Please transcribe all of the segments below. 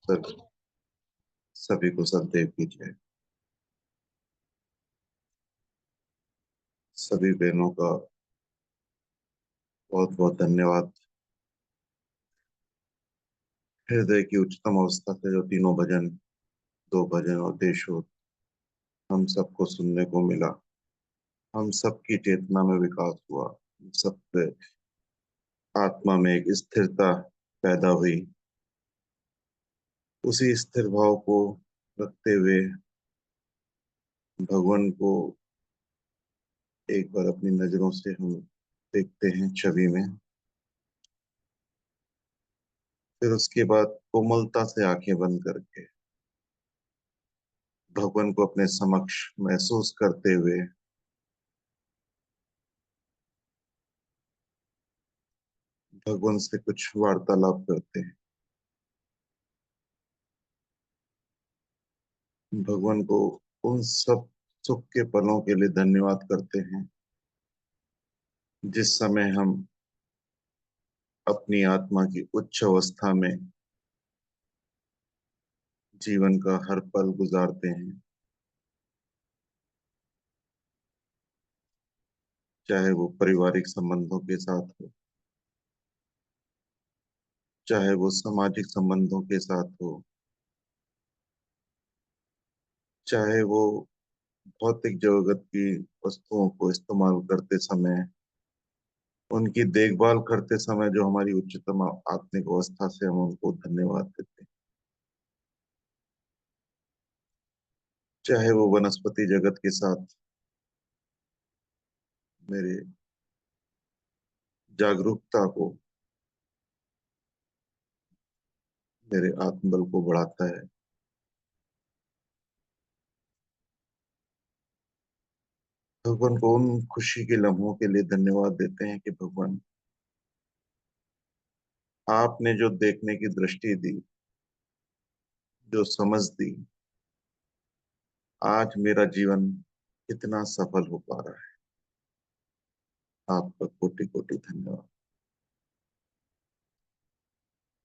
Sir, सभी को सदैव की जय। सभी बहनों का बहुत बहुत धन्यवाद। हृदय की उच्चतम अवस्था से जो तीनों भजन, दो भजन और देशों हम सबको सुनने को मिला, हम सबकी चेतना में विकास हुआ, हम सब पे आत्मा में एक स्थिरता पैदा हुई। उसी स्थिर भाव को रखते हुए भगवान को एक बार अपनी नजरों से हम देखते हैं छवि में। फिर उसके बाद कोमलता से आंखें बंद करके भगवान को अपने समक्ष महसूस करते हुए भगवान से कुछ वार्तालाप करते हैं। भगवान को उन सब सुख के पलों के लिए धन्यवाद करते हैं जिस समय हम अपनी आत्मा की उच्च अवस्था में जीवन का हर पल गुजारते हैं। चाहे वो पारिवारिक संबंधों के साथ हो, चाहे वो सामाजिक संबंधों के साथ हो, चाहे वो भौतिक जगत की वस्तुओं को इस्तेमाल करते समय, उनकी देखभाल करते समय जो हमारी उच्चतम आत्मिक अवस्था से हम उनको धन्यवाद देते हैं। चाहे वो वनस्पति जगत के साथ मेरे जागरूकता को, मेरे आत्मबल को बढ़ाता है। भगवान को उन खुशी के लम्हों के लिए धन्यवाद देते हैं कि भगवान, आपने जो देखने की दृष्टि दी, जो समझ दी, आज मेरा जीवन कितना सफल हो पा रहा है। आपका कोटि कोटि धन्यवाद।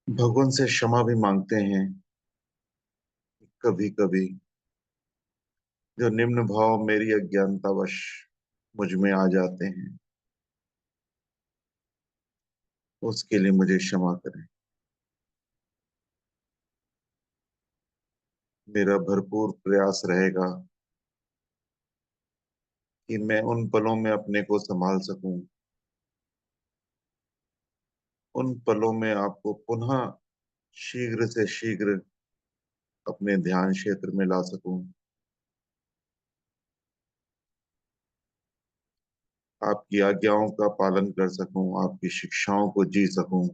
भगवान से क्षमा भी मांगते हैं। कभी कभी जो निम्न भाव मेरी अज्ञानतावश मुझ में आ जाते हैं, उसके लिए मुझे क्षमा करें। मेरा भरपूर प्रयास रहेगा कि मैं उन पलों में अपने को संभाल सकूं, उन पलों में आपको पुनः शीघ्र से शीघ्र अपने ध्यान क्षेत्र में ला सकूं, आपकी आज्ञाओं का पालन कर सकूं, आपकी शिक्षाओं को जी सकूं।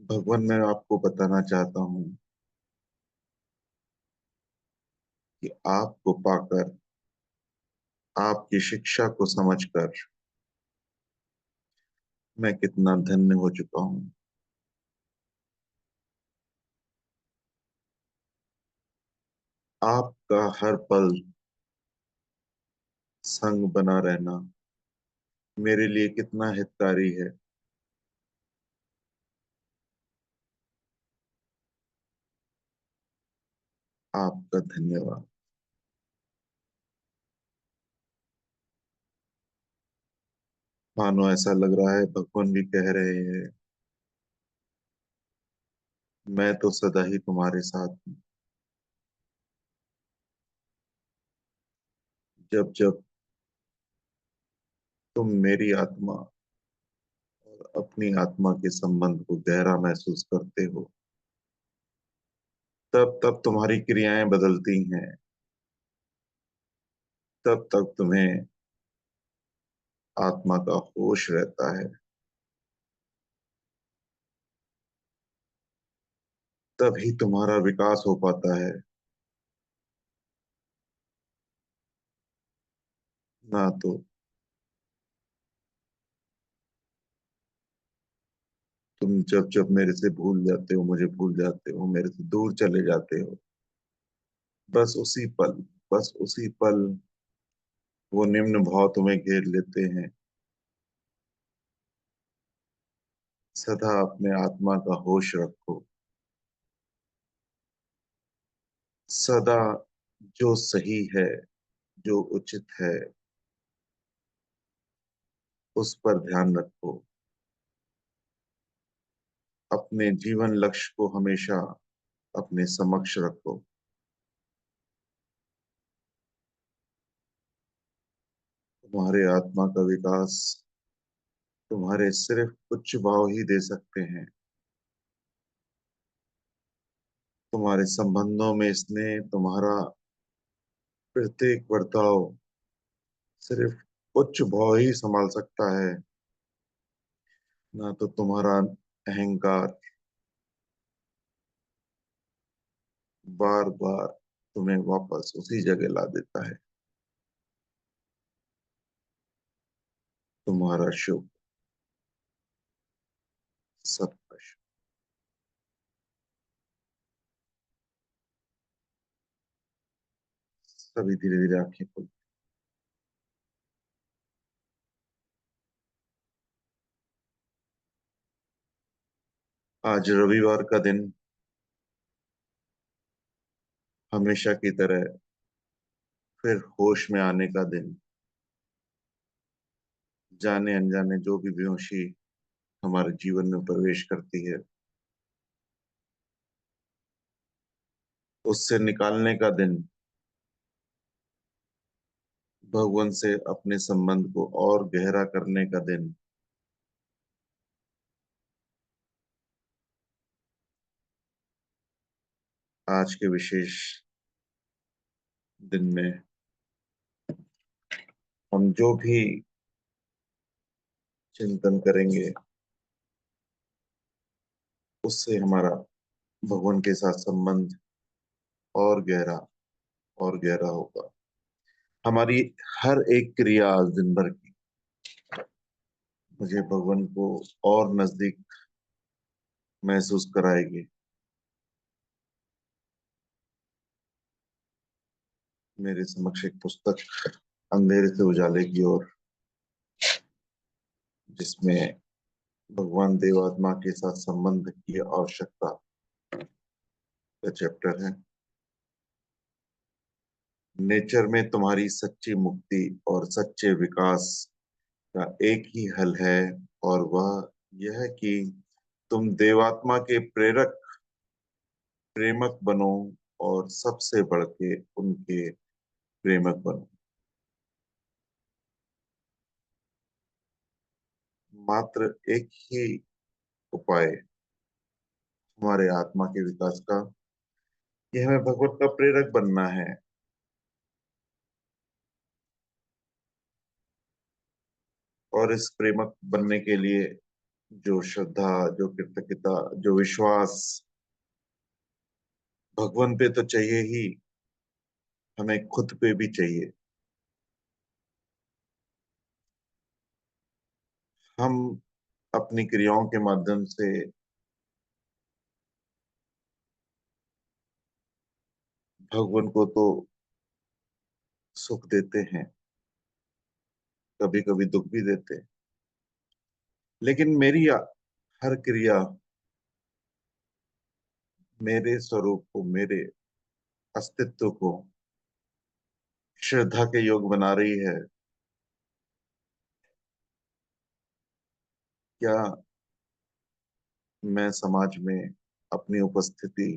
भगवान, मैं आपको बताना चाहता हूं कि आपको पाकर, आपकी शिक्षा को समझकर मैं कितना धन्य हो चुका हूं। आपका हर पल संग बना रहना मेरे लिए कितना हितकारी है। आपका धन्यवाद। मानो ऐसा लग रहा है भगवान भी कह रहे हैं, मैं तो सदा ही तुम्हारे साथ हूं। जब जब तुम मेरी आत्मा और अपनी आत्मा के संबंध को गहरा महसूस करते हो, तब तब तुम्हारी क्रियाएं बदलती हैं, तब तक तुम्हें आत्मा का होश रहता है, तभी तुम्हारा विकास हो पाता है। ना तो तुम जब जब मेरे से भूल जाते हो, मुझे भूल जाते हो, मेरे से दूर चले जाते हो, बस उसी पल, बस उसी पल वो निम्न भाव तुम्हें घेर लेते हैं। सदा अपने आत्मा का होश रखो। सदा जो सही है, जो उचित है, उस पर ध्यान रखो। अपने जीवन लक्ष्य को हमेशा अपने समक्ष रखो। तुम्हारे आत्मा का विकास तुम्हारे सिर्फ उच्च भाव ही दे सकते हैं। तुम्हारे संबंधों में स्नेह, तुम्हारा प्रत्येक बर्ताव सिर्फ उच्च भाव ही संभाल सकता है। ना तो तुम्हारा अहंकार बार बार तुम्हें वापस उसी जगह ला देता है। तुम्हारा शुभ, सबका शुभ। सभी धीरे धीरे आंखें खोल। आज रविवार का दिन हमेशा की तरह फिर होश में आने का दिन। जाने अनजाने जो भी बेहोशी हमारे जीवन में प्रवेश करती है, उससे निकालने का दिन। भगवान से अपने संबंध को और गहरा करने का दिन। आज के विशेष दिन में हम जो भी चिंतन करेंगे, उससे हमारा भगवान के साथ संबंध और गहरा और गहरा होगा। हमारी हर एक क्रिया आज दिन भर की मुझे भगवान को और नजदीक महसूस कराएगी। मेरे समक्ष एक पुस्तक अंधेरे से उजाले की ओर, जिसमें भगवान देवात्मा के साथ संबंध की आवश्यकता का चैप्टर है। नेचर में तुम्हारी सच्ची मुक्ति और सच्चे विकास का एक ही हल है, और वह यह है कि तुम देवात्मा के प्रेरक प्रेमक बनो, और सबसे बढ़ के उनके प्रेमक बनो। मात्र एक ही उपाय हमारे आत्मा के विकास का, यह हमें भगवत का प्रेरक बनना है। और इस प्रेमक बनने के लिए जो श्रद्धा, जो कृतज्ञता, जो विश्वास भगवान पे तो चाहिए ही, हमें खुद पे भी चाहिए। हम अपनी क्रियाओं के माध्यम से भगवान को तो सुख देते हैं, कभी कभी दुख भी देते हैं। लेकिन मेरी हर क्रिया मेरे स्वरूप को, मेरे अस्तित्व को श्रद्धा के योग बना रही है। क्या मैं समाज में अपनी उपस्थिति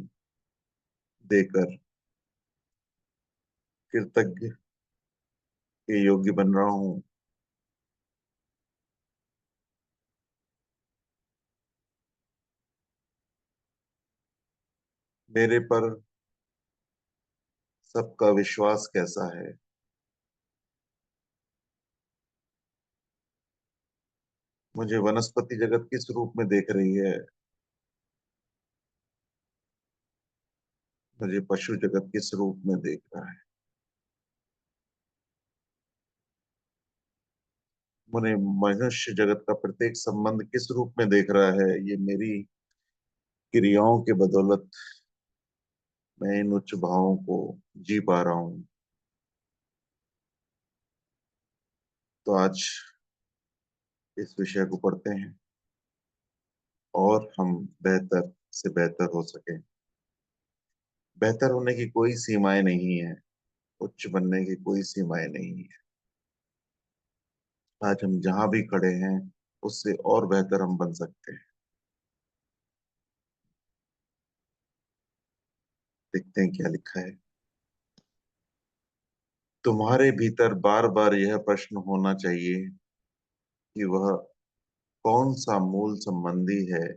देकर कृतज्ञ के योग्य बन रहा हूँ? मेरे पर सबका विश्वास कैसा है? मुझे वनस्पति जगत किस रूप में देख रही है? मुझे पशु जगत किस रूप में देख रहा है? मुझे मनुष्य जगत का प्रत्येक संबंध किस रूप में देख रहा है? ये मेरी क्रियाओं के बदौलत मैं इन उच्च भावों को जी पा रहा हूँ। तो आज इस विषय को पढ़ते हैं। और हम बेहतर से बेहतर हो सकें। बेहतर होने की कोई सीमाएं नहीं है, उच्च बनने की कोई सीमाएं नहीं है। आज हम जहां भी खड़े हैं, उससे और बेहतर हम बन सकते हैं। देखते हैं क्या लिखा है। तुम्हारे भीतर बार बार यह प्रश्न होना चाहिए कि वह कौन सा मूल संबंधी है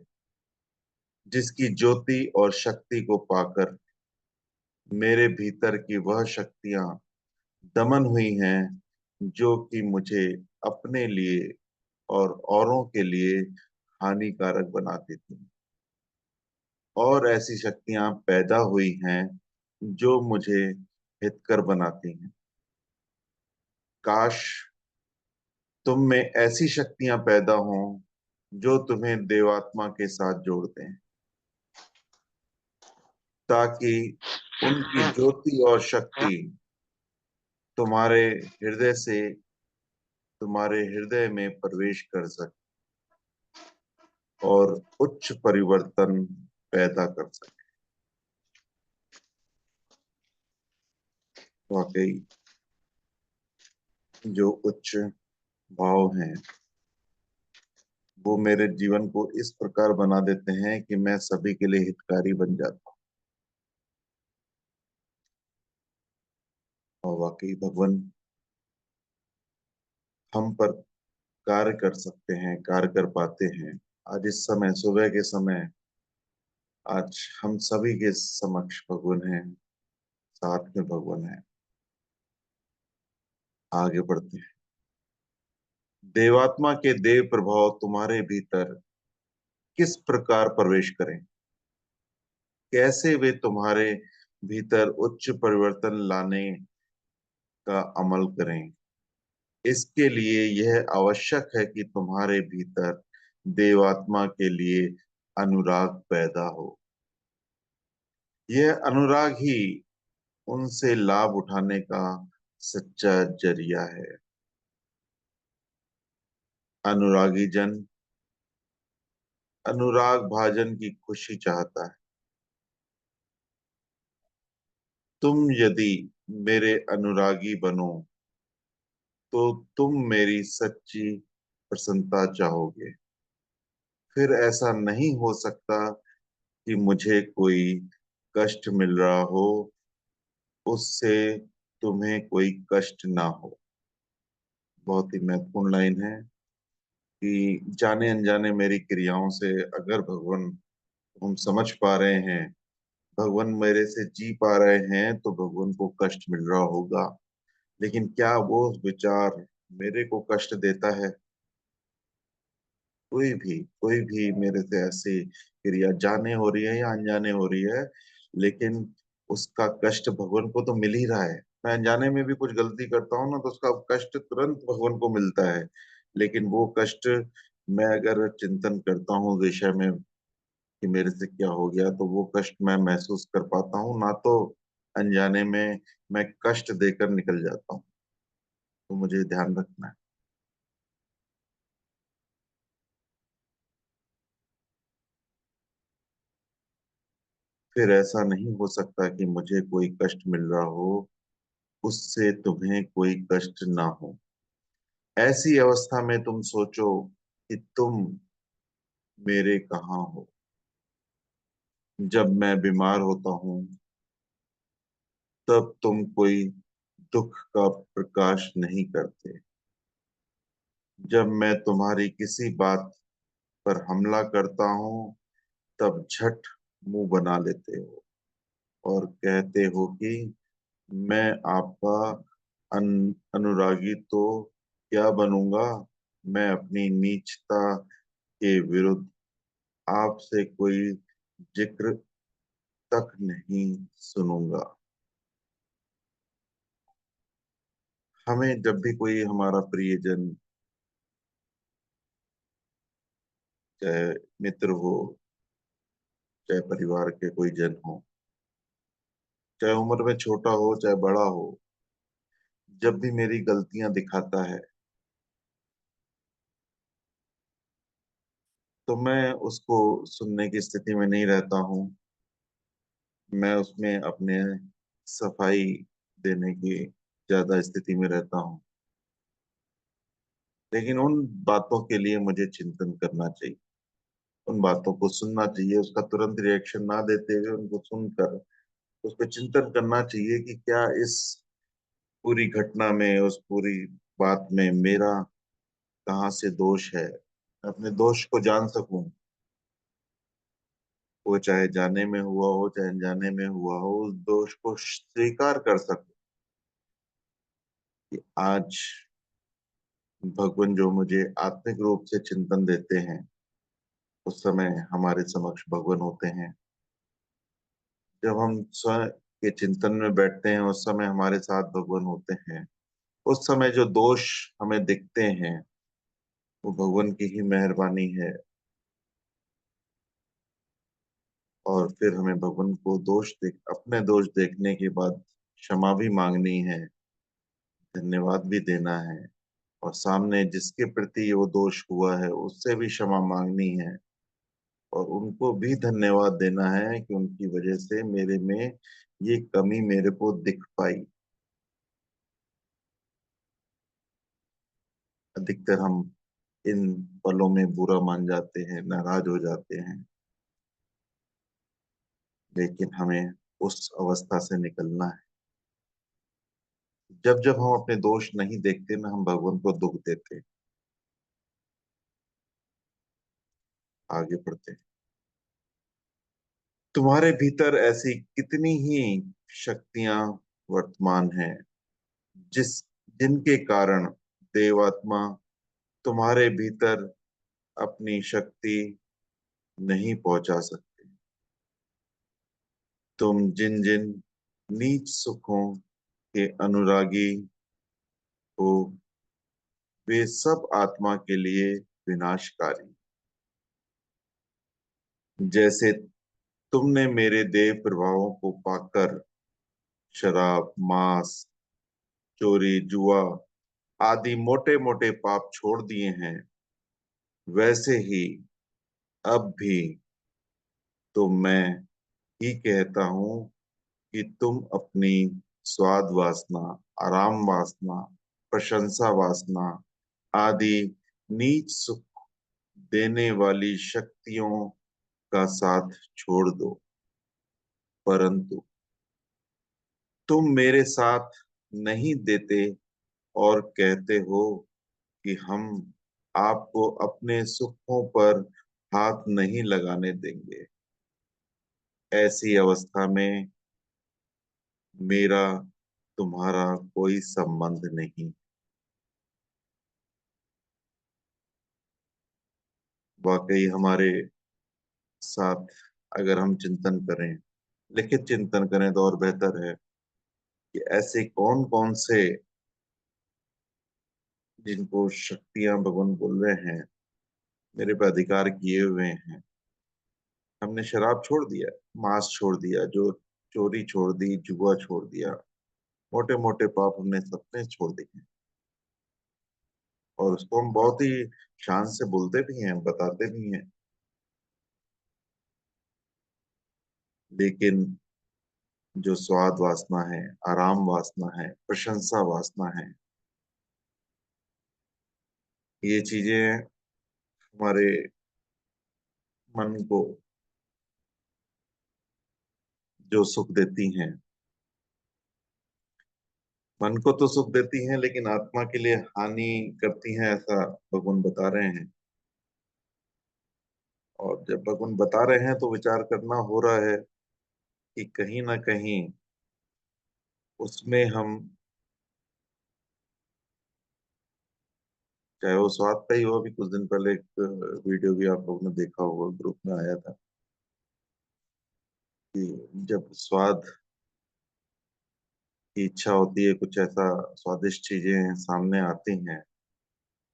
जिसकी ज्योति और शक्ति को पाकर मेरे भीतर की वह शक्तियां दमन हुई हैं जो कि मुझे अपने लिए और औरों के लिए हानिकारक बनाती थी, और ऐसी शक्तियां पैदा हुई हैं जो मुझे हितकर बनाती हैं। काश तुम में ऐसी शक्तियां पैदा हों जो तुम्हें देवात्मा के साथ जोड़ दें, ताकि उनकी ज्योति और शक्ति तुम्हारे तुम्हारे हृदय में प्रवेश कर सके और उच्च परिवर्तन पैदा कर सके। वाकई जो उच्च भाव हैं वो मेरे जीवन को इस प्रकार बना देते हैं कि मैं सभी के लिए हितकारी बन जाता हूँ। और वाकई भगवान हम पर कार्य कर सकते हैं, कार्य कर पाते हैं। आज इस समय, सुबह के समय, आज हम सभी के समक्ष भगवान है, साथ में भगवान है। आगे बढ़ते हैं। देवात्मा के देव प्रभाव तुम्हारे भीतर किस प्रकार प्रवेश करें, कैसे वे तुम्हारे भीतर उच्च परिवर्तन लाने का अमल करें। इसके लिए यह आवश्यक है कि तुम्हारे भीतर देवात्मा के लिए अनुराग पैदा हो। यह अनुराग ही उनसे लाभ उठाने का सच्चा जरिया है। अनुरागी जन अनुराग भाजन की खुशी चाहता है। तुम यदि मेरे अनुरागी बनो तो तुम मेरी सच्ची प्रसन्नता चाहोगे। फिर ऐसा नहीं हो सकता कि मुझे कोई कष्ट मिल रहा हो, उससे तुम्हें कोई कष्ट ना हो। बहुत ही महत्वपूर्ण लाइन है कि जाने अनजाने मेरी क्रियाओं से अगर भगवान हम समझ पा रहे हैं, भगवान मेरे से जी पा रहे हैं, तो भगवान को कष्ट मिल रहा होगा। लेकिन क्या वो विचार मेरे को कष्ट देता है? कोई भी मेरे से ऐसी क्रिया जाने हो रही है या अनजाने हो रही है, लेकिन उसका कष्ट भगवान को तो मिल ही रहा है। मैं अनजाने में भी कुछ गलती करता हूँ ना, तो उसका कष्ट तुरंत भगवान को मिलता है। लेकिन वो कष्ट मैं अगर चिंतन करता हूँ विषय में कि मेरे से क्या हो गया, तो वो कष्ट मैं महसूस कर पाता हूँ, ना तो अनजाने में मैं कष्ट देकर निकल जाता हूँ। तो मुझे ध्यान रखना है। फिर ऐसा नहीं हो सकता कि मुझे कोई कष्ट मिल रहा हो, उससे तुम्हें कोई कष्ट ना हो। ऐसी अवस्था में तुम सोचो कि तुम मेरे कहाँ हो। जब मैं बीमार होता हूँ तब तुम कोई दुख का प्रकाश नहीं करते। जब मैं तुम्हारी किसी बात पर हमला करता हूँ तब झट मुंह बना लेते हो और कहते हो कि मैं आपका अनुरागी तो क्या बनूंगा। मैं अपनी नीचता के विरुद्ध आपसे कोई जिक्र तक नहीं सुनूंगा। हमें जब भी कोई हमारा प्रियजन, चाहे मित्र हो, चाहे परिवार के कोई जन हो, चाहे उम्र में छोटा हो चाहे बड़ा हो, जब भी मेरी गलतियां दिखाता है तो मैं उसको सुनने की स्थिति में नहीं रहता हूँ। मैं उसमें अपने सफाई देने की ज्यादा स्थिति में रहता हूँ। लेकिन उन बातों के लिए मुझे चिंतन करना चाहिए, उन बातों को सुनना चाहिए, उसका तुरंत रिएक्शन ना देते हुए उनको सुनकर उस पर चिंतन करना चाहिए कि क्या इस पूरी घटना में, उस पूरी बात में मेरा कहाँ से दोष है, अपने दोष को जान सकूं। वो चाहे जाने में हुआ हो चाहे अनजाने में हुआ हो, उस दोष को स्वीकार कर सकूं कि आज भगवान जो मुझे आत्मिक रूप से चिंतन देते हैं, उस समय हमारे समक्ष भगवान होते हैं। जब हम स्वयं के चिंतन में बैठते हैं, उस समय हमारे साथ भगवान होते हैं। उस समय जो दोष हमें दिखते हैं, वो भगवान की ही मेहरबानी है। और फिर हमें भगवान को अपने दोष देखने के बाद क्षमा भी मांगनी है, धन्यवाद भी देना है, और सामने जिसके प्रति वो दोष हुआ है उससे भी क्षमा मांगनी है, और उनको भी धन्यवाद देना है कि उनकी वजह से मेरे में ये कमी मेरे को दिख पाई। अधिकतर हम इन पलों में बुरा मान जाते हैं, नाराज हो जाते हैं, लेकिन हमें उस अवस्था से निकलना है। जब जब हम अपने दोष नहीं देखते ना, हम भगवान को दुख देते हैं। आगे बढ़ते हैं। तुम्हारे भीतर ऐसी कितनी ही शक्तियां वर्तमान हैं, जिस जिनके कारण देवात्मा तुम्हारे भीतर अपनी शक्ति नहीं पहुंचा सकते। तुम जिन जिन नीच सुखों के अनुरागी हो, वे सब आत्मा के लिए विनाशकारी। जैसे तुमने मेरे देह प्रभावों को पाकर शराब, मांस, चोरी, जुआ आदि मोटे मोटे पाप छोड़ दिए हैं, वैसे ही अब भी तो मैं ही कहता हूं कि तुम अपनी स्वाद वासना, आराम वासना, प्रशंसा वासना आदि नीच सुख देने वाली शक्तियों का साथ छोड़ दो। परंतु तुम मेरे साथ नहीं देते और कहते हो कि हम आपको अपने सुखों पर हाथ नहीं लगाने देंगे। ऐसी अवस्था में मेरा तुम्हारा कोई संबंध नहीं। वाकई हमारे साथ अगर हम चिंतन करें, लिखित चिंतन करें, तो और बेहतर है कि ऐसे कौन कौन से जिनको शक्तियां भगवान बोल रहे हैं मेरे पे अधिकार किए हुए हैं। हमने शराब छोड़ दिया, मांस छोड़ दिया, जो चोरी छोड़ दी, जुआ छोड़ दिया, मोटे मोटे पाप हमने सपने छोड़ दिए। और उसको हम बहुत ही शान से बोलते भी हैं, बताते भी हैं। लेकिन जो स्वाद वासना है, आराम वासना है, प्रशंसा वासना है, ये चीजें हमारे मन को जो सुख देती हैं, मन को तो सुख देती हैं लेकिन आत्मा के लिए हानि करती हैं, ऐसा भगवान बता रहे हैं। और जब भगवान बता रहे हैं तो विचार करना हो रहा है कि कहीं ना कहीं उसमें हम, चाहे वो स्वाद का ही हो, अभी कुछ दिन पहले एक वीडियो भी आप लोगों ने देखा होगा, ग्रुप में आया था कि जब स्वाद की इच्छा होती है, कुछ ऐसा स्वादिष्ट चीजें सामने आती हैं,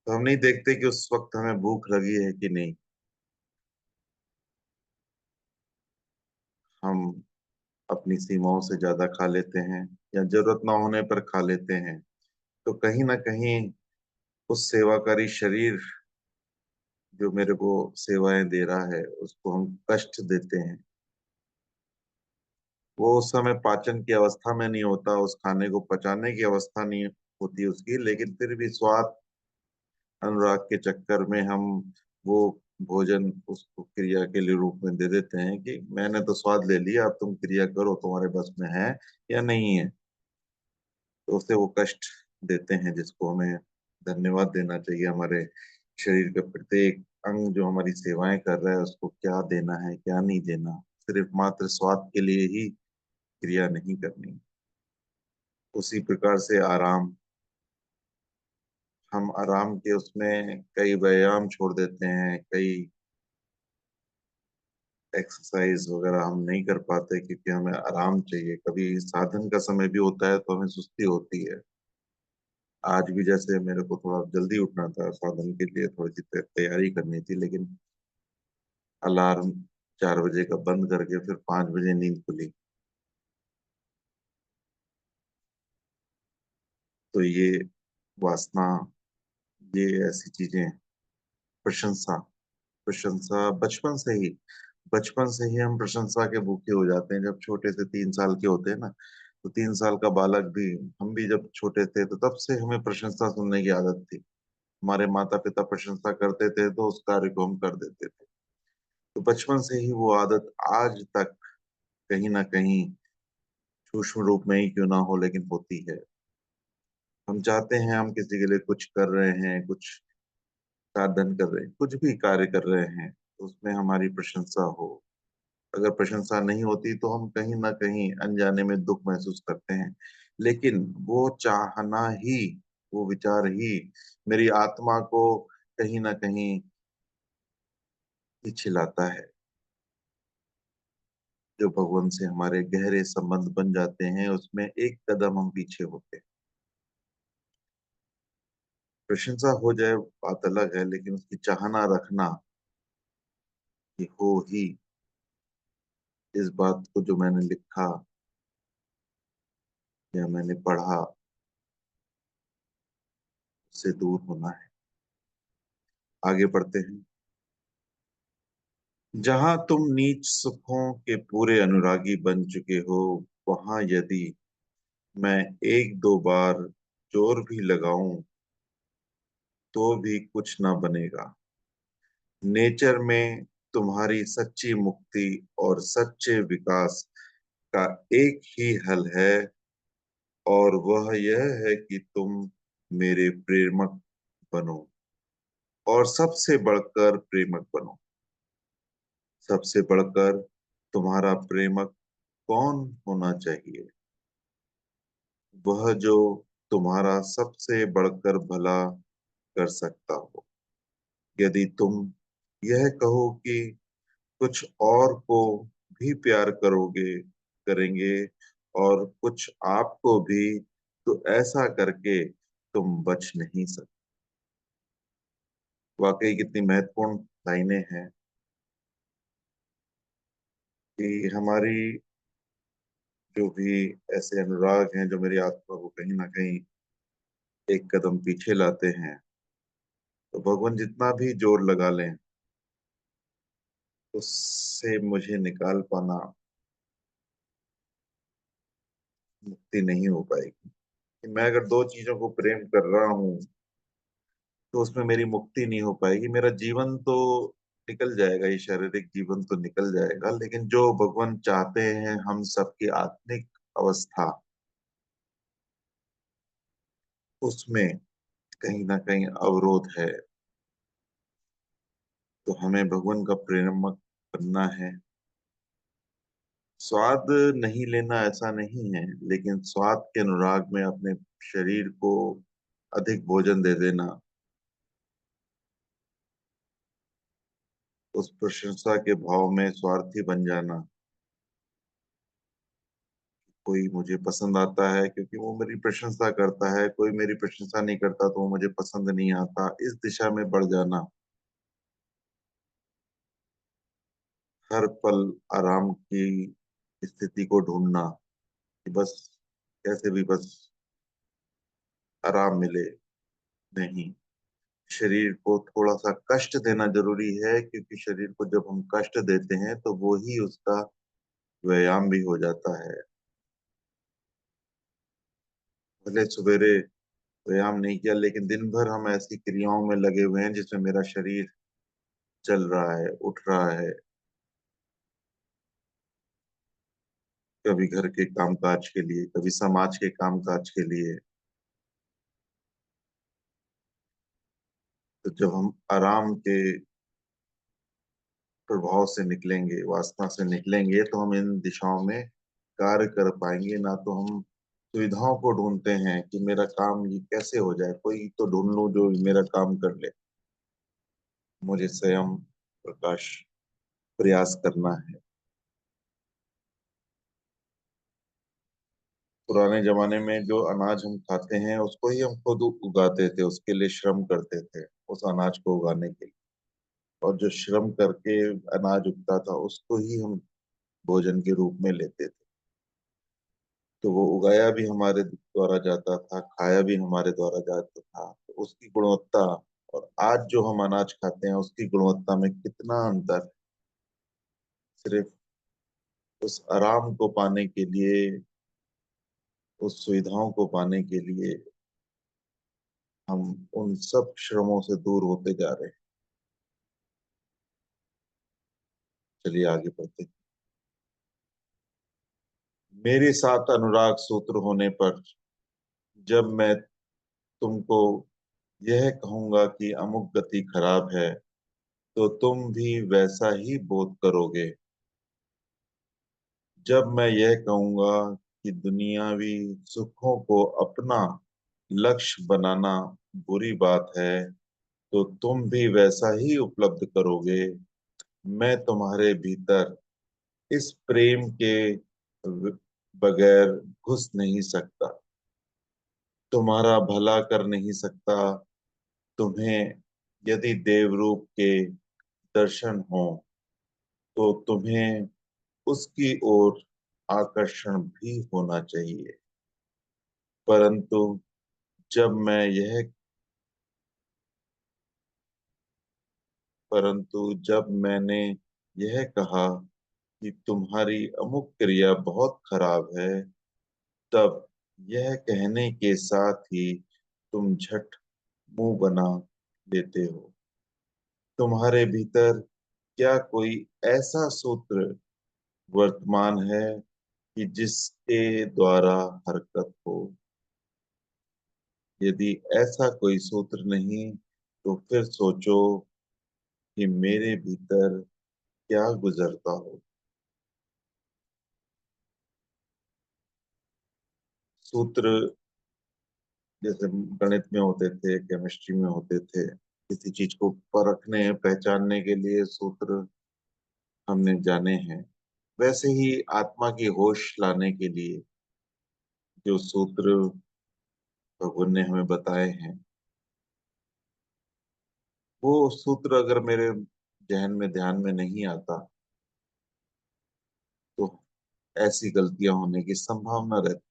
तो हम नहीं देखते कि उस वक्त हमें भूख लगी है कि नहीं। हम अपनी सीमाओं से ज्यादा खा लेते हैं, या जरूरत ना होने पर खा लेते हैं। तो कहीं ना कहीं उस सेवाकारी शरीर जो मेरे को सेवाएं दे रहा है उसको हम कष्ट देते हैं, वो उस समय पाचन की अवस्था में नहीं होता, उस खाने को पचाने की अवस्था नहीं होती उसकी, लेकिन फिर भी स्वाद अनुराग के चक्कर में हम वो भोजन उसको क्रिया के लिए रूप में दे देते हैं कि मैंने तो स्वाद ले लिया, अब तुम क्रिया करो, तुम्हारे बस में है या नहीं है। तो उसे वो कष्ट देते हैं, जिसको हमें धन्यवाद देना चाहिए। हमारे शरीर के प्रत्येक अंग जो हमारी सेवाएं कर रहा है उसको क्या देना है क्या नहीं देना, सिर्फ मात्र स्वाद के लिए ही क्रिया नहीं करनी। उसी प्रकार से आराम, हम आराम के उसमें कई व्यायाम छोड़ देते हैं, कई एक्सरसाइज वगैरह हम नहीं कर पाते क्योंकि हमें आराम चाहिए। कभी साधन का समय भी होता है तो हमें सुस्ती होती है। आज भी जैसे मेरे को थोड़ा जल्दी उठना था, साधन के लिए थोड़ी सी तैयारी करनी थी, लेकिन अलार्म 4 बजे का बंद करके फिर 5 बजे नींद खुली। तो ये वासना, ये ऐसी चीजें, प्रशंसा, प्रशंसा बचपन से ही हम प्रशंसा के भूखे हो जाते हैं। जब छोटे से 3 साल के होते हैं ना, तो 3 साल का बालक भी, हम भी जब छोटे थे तो तब से हमें प्रशंसा सुनने की आदत थी। हमारे माता पिता प्रशंसा करते थे तो उस कार्य को हम कर देते थे। तो बचपन से ही वो आदत आज तक कहीं ना कहीं सूक्ष्म रूप में ही क्यों ना हो लेकिन होती है। हम चाहते हैं हम किसी के लिए कुछ कर रहे हैं, कुछ साधन कर रहे हैं, कुछ भी कार्य कर रहे हैं तो उसमें हमारी प्रशंसा हो। अगर प्रशंसा नहीं होती तो हम कहीं ना कहीं अनजाने में दुख महसूस करते हैं। लेकिन वो चाहना ही, वो विचार ही मेरी आत्मा को कहीं ना कहीं पीछे लाता है। जो भगवान से हमारे गहरे संबंध बन जाते हैं उसमें एक कदम हम पीछे होते हैं। प्रशंसा हो जाए बात अलग है, लेकिन उसकी चाहना रखना कि हो ही, इस बात को जो मैंने लिखा या मैंने पढ़ा उससे दूर होना है। आगे बढ़ते हैं। जहां तुम नीच सुखों के पूरे अनुरागी बन चुके हो, वहां यदि मैं एक दो बार जोर भी लगाऊं तो भी कुछ ना बनेगा। नेचर में तुम्हारी सच्ची मुक्ति और सच्चे विकास का एक ही हल है, और वह यह है कि तुम मेरे प्रेमक बनो, और सबसे बढ़कर प्रेमक बनो। सबसे बढ़कर तुम्हारा प्रेमक कौन होना चाहिए? वह जो तुम्हारा सबसे बढ़कर भला कर सकता हो। यदि तुम यह कहो कि कुछ और को भी प्यार करोगे, करेंगे, और कुछ आपको भी, तो ऐसा करके तुम बच नहीं सकते। वाकई कितनी महत्वपूर्ण लाइनें हैं कि हमारी जो भी ऐसे अनुराग हैं जो मेरी आत्मा को कहीं ना कहीं एक कदम पीछे लाते हैं, तो भगवान जितना भी जोर लगा लें उससे मुझे निकाल पाना, मुक्ति नहीं हो पाएगी। कि मैं अगर दो चीजों को प्रेम कर रहा हूँ तो उसमें मेरी मुक्ति नहीं हो पाएगी। मेरा जीवन तो निकल जाएगा, ये शारीरिक जीवन तो निकल जाएगा, लेकिन जो भगवान चाहते हैं हम सबकी आत्मिक अवस्था, उसमें कहीं ना कहीं अवरोध है। तो हमें भगवान का प्रेरक बनना है। स्वाद नहीं लेना ऐसा नहीं है, लेकिन स्वाद के अनुराग में अपने शरीर को अधिक भोजन दे देना, उस प्रशंसा के भाव में स्वार्थी बन जाना। कोई मुझे पसंद आता है क्योंकि वो मेरी प्रशंसा करता है, कोई मेरी प्रशंसा नहीं करता तो वो मुझे पसंद नहीं आता, इस दिशा में बढ़ जाना। हर पल आराम की स्थिति को ढूंढना कि बस कैसे भी बस आराम मिले, नहीं। शरीर को थोड़ा सा कष्ट देना जरूरी है, क्योंकि शरीर को जब हम कष्ट देते हैं तो वो ही उसका व्यायाम भी हो जाता है। भले सवेरे व्यायाम नहीं किया, लेकिन दिन भर हम ऐसी क्रियाओं में लगे हुए हैं जिसमें मेरा शरीर चल रहा है, उठ रहा है। कभी घर के कामकाज के लिए, कभी समाज के कामकाज के लिए। तो जब हम आराम के प्रभाव से निकलेंगे, वासना से निकलेंगे, तो हम इन दिशाओं में कार्य कर पाएंगे। ना तो हम सुविधाओं को ढूंढते हैं कि मेरा काम ये कैसे हो जाए, कोई तो ढूंढ लूं जो मेरा काम कर ले। मुझे स्वयं प्रकाश प्रयास करना है। पुराने जमाने में जो अनाज हम खाते हैं उसको ही हम खुद उगाते थे, उसके लिए श्रम करते थे उस अनाज को उगाने के लिए। और जो श्रम करके अनाज उगता था उसको ही हम भोजन के रूप में लेते थे। तो वो उगाया भी हमारे द्वारा जाता था, खाया भी हमारे द्वारा जाता था। तो उसकी गुणवत्ता और आज जो हम अनाज खाते हैं उसकी गुणवत्ता में कितना अंतर है। सिर्फ उस आराम को पाने के लिए, उस सुविधाओं को पाने के लिए हम उन सब श्रमों से दूर होते जा रहे हैं। चलिए आगे बढ़ते हैं। मेरे साथ अनुराग सूत्र होने पर जब मैं तुमको यह कहूंगा कि अमुक गति खराब है, तो तुम भी वैसा ही बोध करोगे। जब मैं यह कहूंगा कि दुनियावी सुखों को अपना लक्ष्य बनाना बुरी बात है, तो तुम भी वैसा ही उपलब्ध करोगे। मैं तुम्हारे भीतर इस प्रेम के बगैर घुस नहीं सकता, तुम्हारा भला कर नहीं सकता। तुम्हें यदि देव रूप के दर्शन हो तो तुम्हें उसकी ओर आकर्षण भी होना चाहिए। परंतु जब मैं यह परंतु जब मैंने यह कहा कि तुम्हारी अमुक क्रिया बहुत खराब है, तब यह कहने के साथ ही तुम झट मुंह बना लेते हो। तुम्हारे भीतर क्या कोई ऐसा सूत्र वर्तमान है कि जिसके द्वारा हरकत हो? यदि ऐसा कोई सूत्र नहीं, तो फिर सोचो कि मेरे भीतर क्या गुजरता हो। सूत्र जैसे गणित में होते थे, केमिस्ट्री में होते थे। किसी चीज को परखने पहचानने के लिए सूत्र हमने जाने हैं। वैसे ही आत्मा की होश लाने के लिए जो सूत्र भगवान ने हमें बताए हैं, वो सूत्र अगर मेरे जहन में, ध्यान में नहीं आता, तो ऐसी गलतियां होने की संभावना रहती।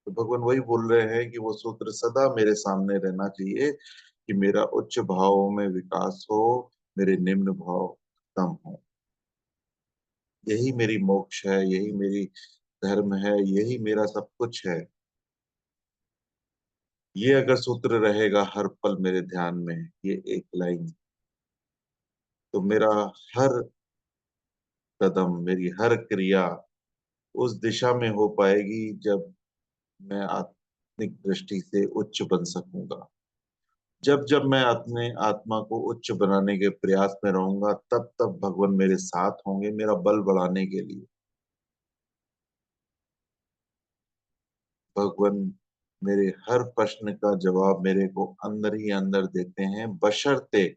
तो भगवान वही बोल रहे हैं कि वो सूत्र सदा मेरे सामने रहना चाहिए कि मेरा उच्च भावों में विकास हो, मेरे निम्न भाव कम हो। यही मेरी मोक्ष है, यही मेरी धर्म है, यही मेरा सब कुछ है। ये अगर सूत्र रहेगा हर पल मेरे ध्यान में, ये एक लाइन, तो मेरा हर कदम, मेरी हर क्रिया उस दिशा में हो पाएगी जब मैं आत्मिक दृष्टि से उच्च बन सकूंगा। जब जब मैं अपने आत्मा को उच्च बनाने के प्रयास में रहूंगा, तब तब भगवान मेरे साथ होंगे, मेरा बल बढ़ाने के लिए। भगवान मेरे हर प्रश्न का जवाब मेरे को अंदर ही अंदर देते हैं, बशर्ते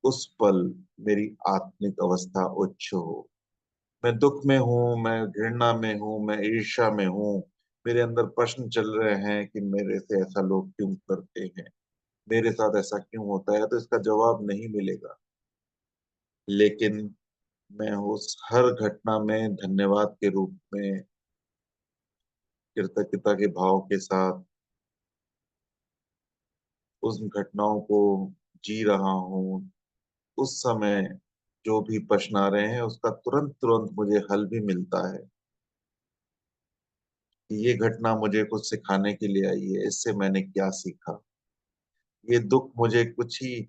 उस पल मेरी आत्मिक अवस्था उच्च हो। मैं दुख में हूँ, मैं घृणा में हूँ, मैं ईर्ष्या में हूँ, मेरे अंदर प्रश्न चल रहे हैं कि मेरे से ऐसा लोग क्यों करते हैं, मेरे साथ ऐसा क्यों होता है, तो इसका जवाब नहीं मिलेगा। लेकिन मैं उस हर घटना में धन्यवाद के रूप में, कृतज्ञता के भाव के साथ उस घटनाओं को जी रहा हूँ, उस समय जो भी प्रश्न आ रहे हैं उसका तुरंत तुरंत मुझे हल भी मिलता है कि ये घटना मुझे कुछ सिखाने के लिए आई है, इससे मैंने क्या सीखा। ये दुख मुझे कुछ ही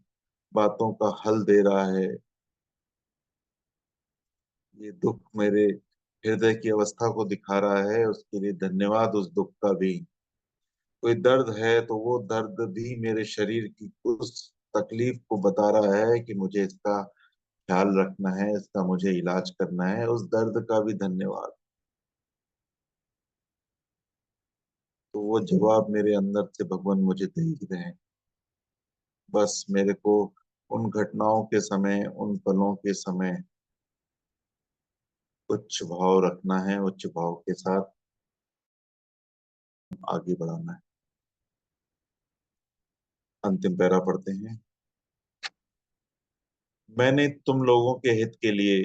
बातों का हल दे रहा है। ये दुख मेरे हृदय की अवस्था को दिखा रहा है, उसके लिए धन्यवाद। उस दुख का भी कोई दर्द है तो वो दर्द भी मेरे शरीर की उस तकलीफ को बता रहा है कि मुझे इसका ख्याल रखना है, इसका मुझे इलाज करना है। उस दर्द का भी धन्यवाद। तो वो जवाब मेरे अंदर से भगवान मुझे दे ही रहे हैं। बस मेरे को उन घटनाओं के समय, उन पलों के समय उच्च भाव रखना है, उच्च भाव के साथ आगे बढ़ाना है। अंतिम पैरा पढ़ते हैं। मैंने तुम लोगों के हित के लिए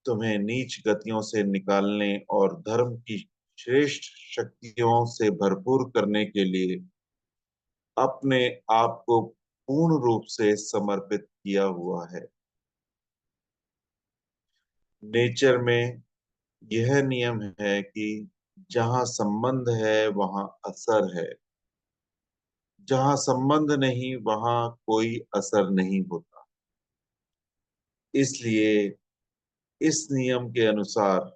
तुम्हें नीच गतियों से निकालने और धर्म की श्रेष्ठ शक्तियों से भरपूर करने के लिए अपने आप को पूर्ण रूप से समर्पित किया हुआ है। नेचर में यह नियम है कि जहां संबंध है वहां असर है, जहां संबंध नहीं वहां कोई असर नहीं होता। इसलिए इस नियम के अनुसार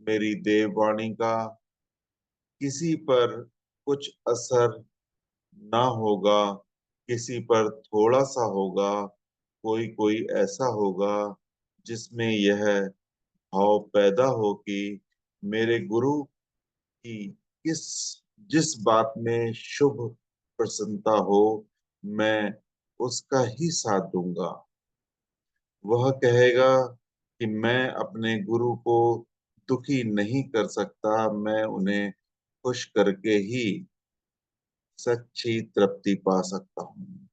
मेरी देववाणी का किसी पर कुछ असर ना होगा, किसी पर थोड़ा सा होगा। कोई कोई ऐसा होगा जिसमें यह भाव पैदा हो कि मेरे गुरु की किस जिस बात में शुभ प्रसन्नता हो, मैं उसका ही साथ दूंगा। वह कहेगा कि मैं अपने गुरु को दुखी नहीं कर सकता, मैं उन्हें खुश करके ही सच्ची तृप्ति पा सकता हूँ।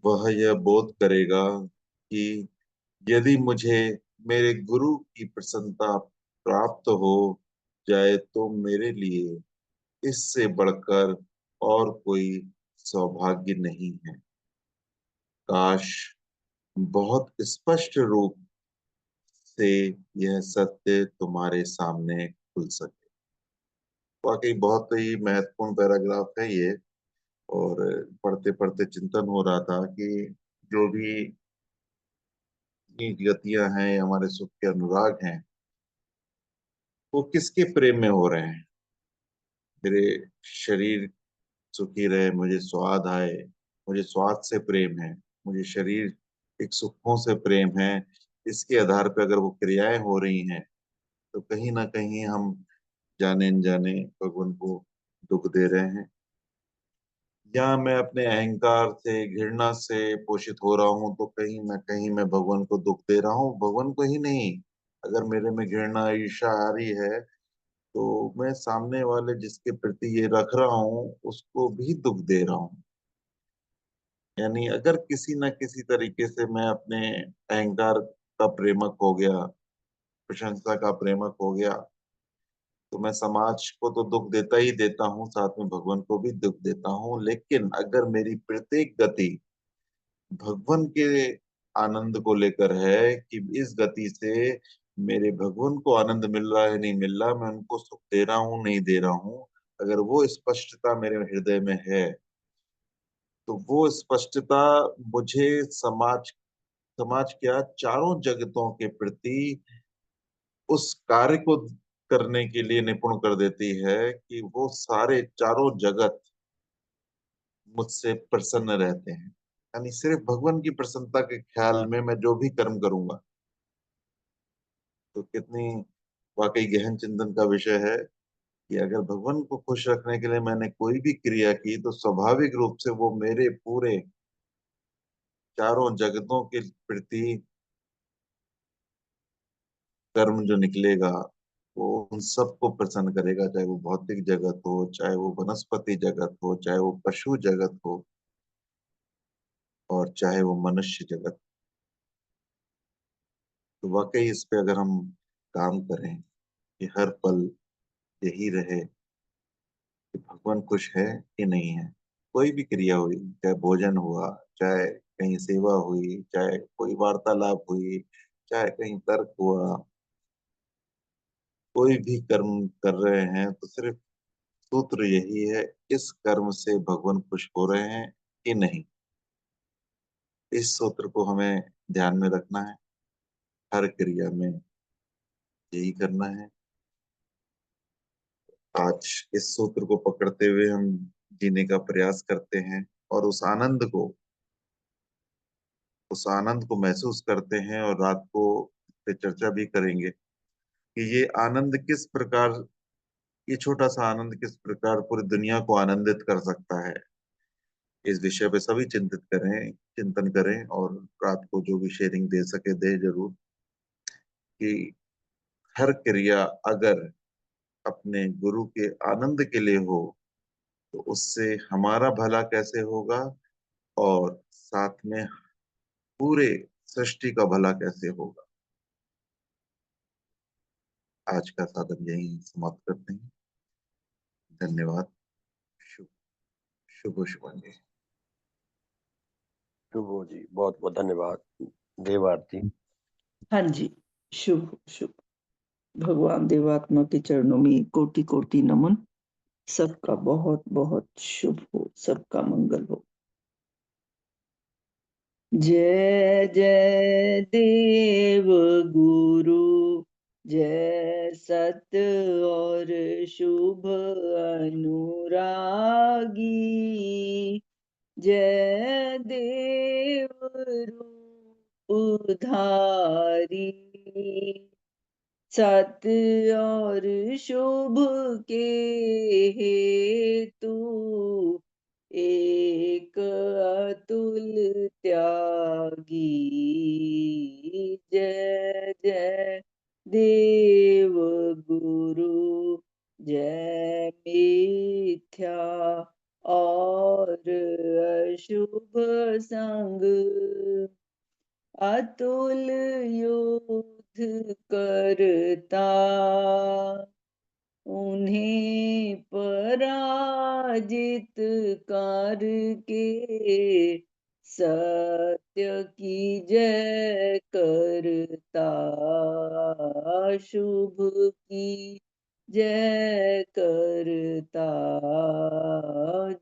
वह यह बोध करेगा कि यदि मुझे मेरे गुरु की प्रसन्नता प्राप्त हो जाए तो मेरे लिए इससे बढ़कर और कोई सौभाग्य नहीं है। काश बहुत स्पष्ट रूप से यह सत्य तुम्हारे सामने खुल सके। वाकई बहुत ही महत्वपूर्ण पैराग्राफ है ये। और पढ़ते पढ़ते चिंतन हो रहा था कि जो भी नीच गतियां हैं, हमारे सुख के अनुराग हैं, वो किसके प्रेम में हो रहे हैं। मेरे शरीर सुखी रहे, मुझे स्वाद आए, मुझे स्वाद से प्रेम है, मुझे शरीर एक सुखों से प्रेम है। इसके आधार पर अगर वो क्रियाएं हो रही हैं तो कहीं ना कहीं हम जाने अनजाने भगवान को दुख दे रहे हैं। या मैं अपने अहंकार से, घृणा से पोषित हो रहा हूँ तो कहीं ना कहीं मैं भगवान को दुख दे रहा हूँ। भगवान को ही नहीं, अगर मेरे में घृणा ईर्ष्या आ रही है तो मैं सामने वाले जिसके प्रति ये रख रहा हूँ उसको भी दुख दे रहा हूँ। यानी अगर किसी न किसी तरीके से मैं अपने अहंकार का प्रेमक हो गया, प्रशंसा का प्रेमक हो गया, तो मैं समाज को तो दुख देता ही देता हूँ, साथ में भगवान को भी दुख देता हूँ। लेकिन अगर मेरी प्रत्येक गति भगवान के आनंद को लेकर है कि इस गति से मेरे भगवान को आनंद मिल रहा है नहीं मिल रहा, मैं उनको सुख दे रहा हूँ नहीं दे रहा हूँ, अगर वो स्पष्टता मेरे हृदय में है तो वो स्पष्टता मुझे समाज समाज क्या, चारों जगतों के प्रति उस कार्य को करने के लिए निपुण कर देती है कि वो सारे चारों जगत मुझसे प्रसन्न रहते हैं। यानी सिर्फ भगवान की प्रसन्नता के ख्याल में मैं जो भी कर्म करूंगा, तो कितनी वाकई गहन चिंतन का विषय है कि अगर भगवान को खुश रखने के लिए मैंने कोई भी क्रिया की तो स्वाभाविक रूप से वो मेरे पूरे चारों जगतों के प्रति कर्म जो निकलेगा वो उन सबको प्रसन्न करेगा, चाहे वो भौतिक जगत हो, चाहे वो वनस्पति जगत हो, चाहे वो पशु जगत हो, और चाहे वो मनुष्य जगत। तो वाकई इस पे अगर हम काम करें कि हर पल यही रहे कि भगवान खुश है कि नहीं है। कोई भी क्रिया हुई, चाहे भोजन हुआ, चाहे कहीं सेवा हुई, चाहे कोई वार्तालाप हुई, चाहे कहीं तर्क हुआ, कोई भी कर्म कर रहे हैं तो सिर्फ सूत्र यही है, इस कर्म से भगवान खुश हो रहे हैं कि नहीं। इस सूत्र को हमें ध्यान में रखना है, हर क्रिया में यही करना है। आज इस सूत्र को पकड़ते हुए हम जीने का प्रयास करते हैं, और उस आनंद को महसूस करते हैं, और रात को इस पे चर्चा भी करेंगे कि ये छोटा सा आनंद किस प्रकार पूरी दुनिया को आनंदित कर सकता है। इस विषय पे सभी चिंतन करें, और रात को जो भी शेयरिंग दे सके दे जरूर। कि हर क्रिया अगर अपने गुरु के आनंद के लिए हो, तो उससे हमारा भला कैसे होगा, और साथ में पूरे सृष्टि का भला कैसे होगा। आज का साधन यही समाप्त करते हैं। धन्यवाद। शुभ शुभ शुभांजलि। शुभ हो जी, बहुत बहुत धन्यवाद देव आरती। हाँ जी, शुभ शुभ। भगवान देवात्मा के चरणों में कोटि कोटि नमन। सबका बहुत बहुत शुभ हो, सबका मंगल हो। जय जय देव गुरु, जय सत्य और शुभ अनुरागी, जय देव रूप धारी, सत्य और शुभ के हेतु, एक अतुल त्यागी, जय जय देव गुरु, जय मिथ्या और अशुभ संग, अतुल युद्ध करता, उन्हें पराजित करके, सत्य की जय करता, शुभ की जय करता,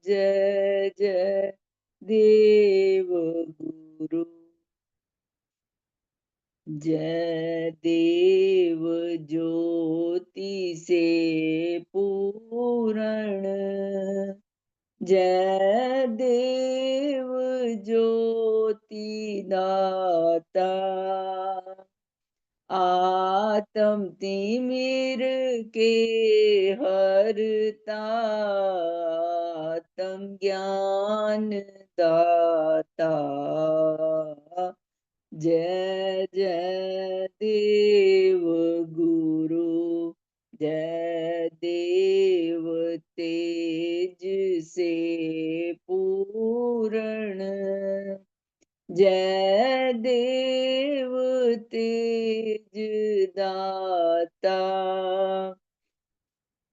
जय जय देव गुरु, जय देव ज्योति से पूरण, जय देव ज्योति दाता, आत्म तिमिर के हरता, आत्म ज्ञान दाता, जय जय देव गुरु, जय देव तेज से पूर्ण, जय देव तेज दाता,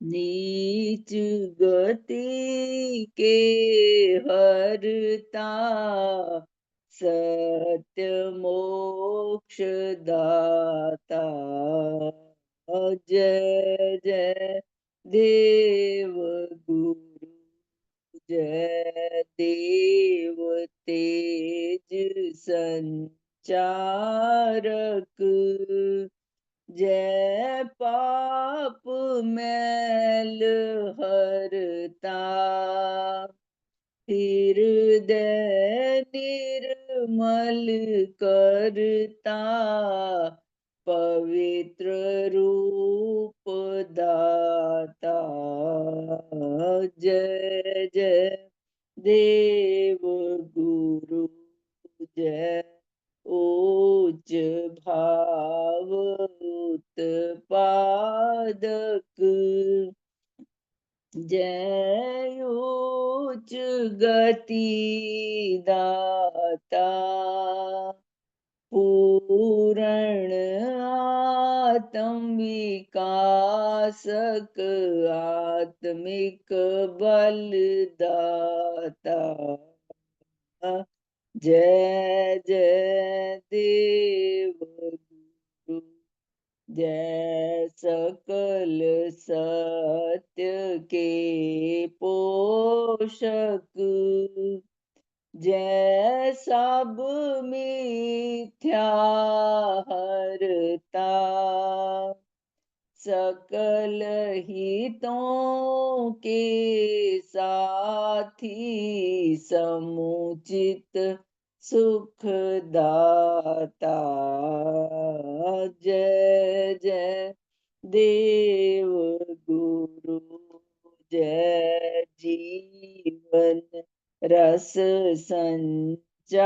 नीच गति के हरता, सत्य मोक्ष दाता, जय जय देव गुरु, जय देव तेज संचारक, जय पाप मैल हरता, हृदय निर्मल करता, पवित्र रूप दाता, जय जय देव गुरु, जय उच्च भाव उत्पादक, जय उच्च गति दाता, पूर्ण आत्म विकासक आत्मिक बलदाता। जय जय देव गुरु, जय सकल सत्य के पोषक, जय सब मिथ्या हरता, सकल हितों के साथी, समुचित सुखदाता। जय जय देव गुरु, जय जीवन रस संचारक,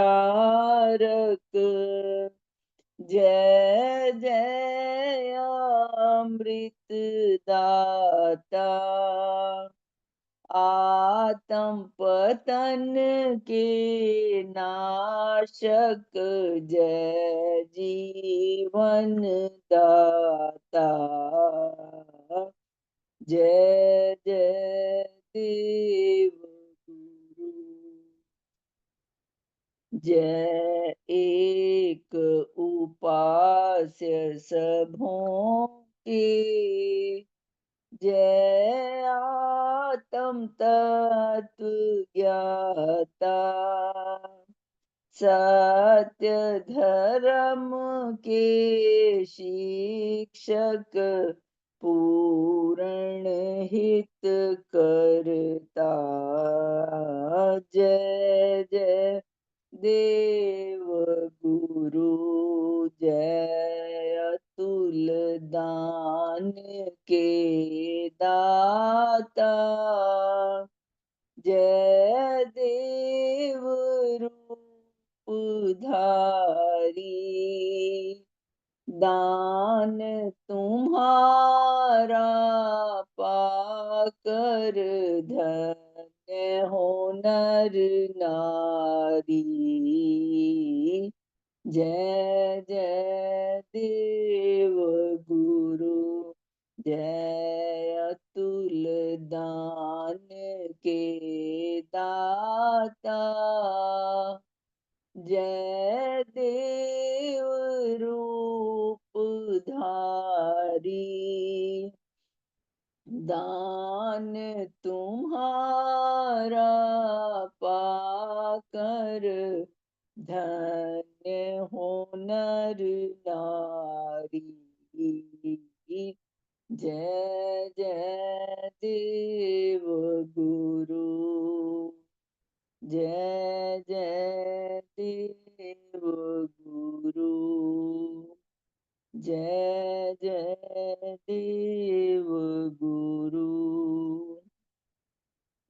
जय जय अमृत दाता। आत्म पतन के नाशक, जय जीवन दाता। जय जय देव गुरु, जय एक उपास्य सबों के, जय आत्म तत्व ज्ञाता, सत्य धर्म के शिक्षक, पूर्ण हित करता। जय जय देव गुरु, जय अतुल दान के दाता। जय देव रूप धारी, दान तुम्हारा पाकर धन्य हो नर नारी। जय जय देव गुरु, जय अतुल दान के दाता। जय देव रूप धारी, दान तुम्हारा पाकर धन्य हो नर नारी। जय जय देव गुरु, जय जय देव गुरु, जय जय देव गुरु।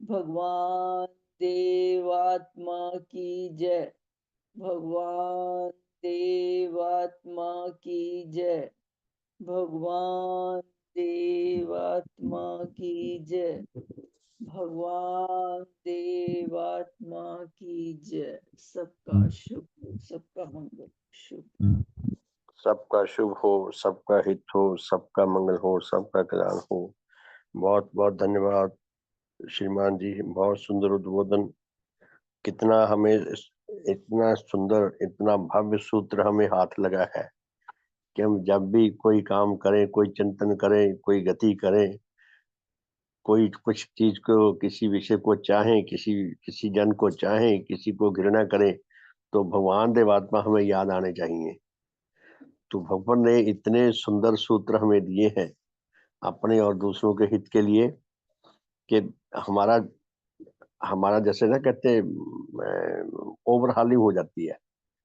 भगवान देवात्मा की जय, भगवान देवात्मा की जय, भगवान देवात्मा की जय, भगवान देवात्मा की जय। सबका शुभ, सबका मंगल, शुभ। सबका शुभ हो, सबका हित हो, सबका मंगल हो, सबका कल्याण हो। बहुत बहुत धन्यवाद श्रीमान जी, बहुत सुंदर उद्बोधन। कितना हमें इतना सुंदर, इतना भव्य सूत्र हमें हाथ लगा है कि हम जब भी कोई काम करें, कोई चिंतन करें, कोई गति करें, कोई कुछ चीज को, किसी विषय को चाहें, किसी जन को चाहें, किसी को घृणा करें, तो भगवान देवात्मा हमें याद आने चाहिए। तो भगवान ने इतने सुंदर सूत्र हमें दिए हैं अपने और दूसरों के हित के लिए कि हमारा हमारा जैसे ना कहते ओवरहालिंग हो जाती है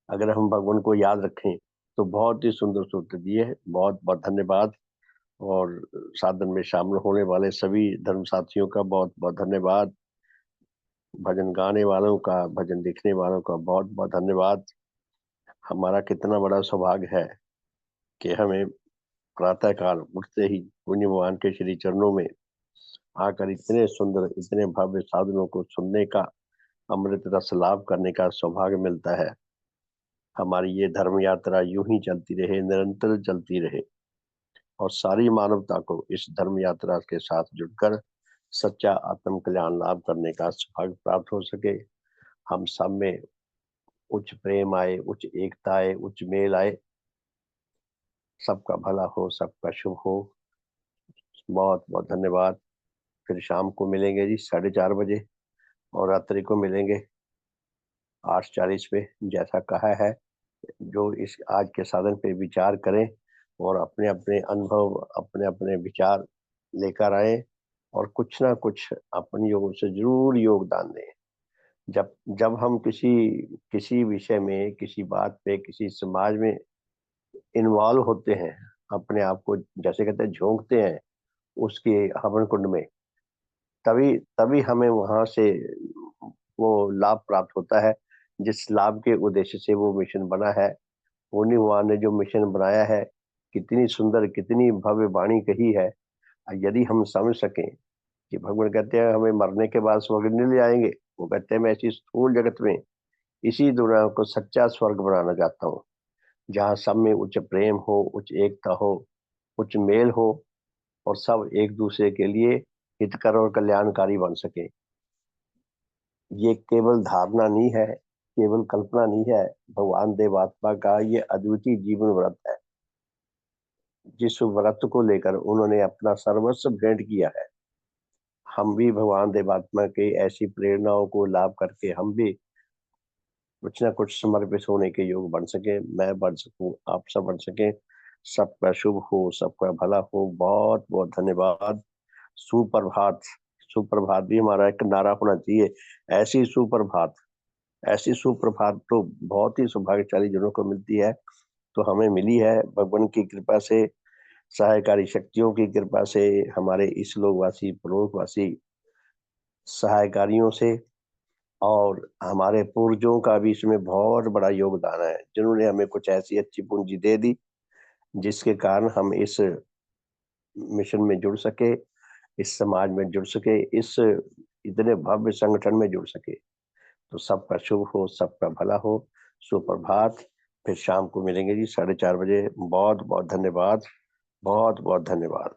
अगर हम भगवान को याद रखें। तो बहुत ही सुंदर सूत्र दिए हैं, बहुत बहुत धन्यवाद। और साधन में शामिल होने वाले सभी धर्म साथियों का बहुत बहुत धन्यवाद। भजन गाने वालों का, भजन लिखने वालों का बहुत बहुत धन्यवाद। हमारा कितना बड़ा सौभाग्य है कि हमें प्रातः काल उठते ही पुण्य भगवान के श्री चरणों में आकर इतने सुंदर, इतने भव्य साधनों को सुनने का, अमृत रस लाभ करने का सौभाग्य मिलता है। हमारी ये धर्म यात्रा यूं ही चलती रहे, निरंतर चलती रहे। और सारी मानवता को इस धर्म यात्रा के साथ जुड़कर सच्चा आत्म कल्याण लाभ करने का सौभाग्य प्राप्त हो सके। हम सब में उच्च प्रेम आए, उच्च एकता आए, उच्च मेल आए, सबका भला हो, सबका शुभ हो। बहुत बहुत धन्यवाद। फिर शाम को मिलेंगे जी 4:30 बजे और रात्रि को मिलेंगे 8:40 पे। जैसा कहा है, जो इस आज के साधन पे विचार करें और अपने अपने अनुभव, अपने अपने विचार लेकर आए और कुछ ना कुछ अपनी ओर से जरूर योगदान दें। जब जब हम किसी विषय में, किसी बात पे, किसी समाज में इन्वॉल्व होते हैं, अपने आप को जैसे कहते हैं झोंकते हैं उसके हवन कुंड में, तभी तभी हमें वहां से वो लाभ प्राप्त होता है जिस लाभ के उद्देश्य से वो मिशन बना है। पुण्य भगवान ने जो मिशन बनाया है, कितनी सुंदर, कितनी भव्य वाणी कही है। यदि हम समझ सकें कि भगवान कहते हैं हमें मरने के बाद स्वर्ग नहीं ले आएंगे, वो कहते हैं मैं इसी स्थूल जगत में, इसी दुनिया को सच्चा स्वर्ग बनाना चाहता हूँ, जहाँ सब में उच्च प्रेम हो, उच्च एकता हो, उच्च मेल हो और सब एक दूसरे के लिए हितकर और कल्याणकारी बन सके। ये केवल धारणा नहीं है, केवल कल्पना नहीं है, भगवान देवात्मा का ये अद्वितीय जीवन व्रत है, जिस व्रत को लेकर उन्होंने अपना सर्वस्व भेंट किया है। हम भी भगवान देवात्मा के ऐसी प्रेरणाओं को लाभ करके हम भी कुछ ना कुछ समर्पित होने के योग बन सके, मैं बन सकूं, आप सब बन सके। सबका शुभ हो, सबका भला हो। बहुत बहुत धन्यवाद। सुप्रभात। सुप्रभात भी हमारा एक नारा होना चाहिए। ऐसी सुप्रभात, ऐसी सुप्रभात तो बहुत ही सौभाग्यशाली जनों को मिलती है, तो हमें मिली है भगवान की कृपा से, सहायकारी शक्तियों की कृपा से, हमारे इस लोकवासी परोकवासी सहायकारियों से, और हमारे पूर्वजों का भी इसमें बहुत बड़ा योगदान है, जिन्होंने हमें कुछ ऐसी अच्छी पूंजी दे दी जिसके कारण हम इस मिशन में जुड़ सके, इस समाज में जुड़ सके, इस इतने भव्य संगठन में जुड़ सके। तो सबका शुभ हो, सबका भला हो। सुप्रभात। फिर शाम को मिलेंगे जी 4:30 बजे। बहुत बहुत धन्यवाद। बहुत बहुत धन्यवाद।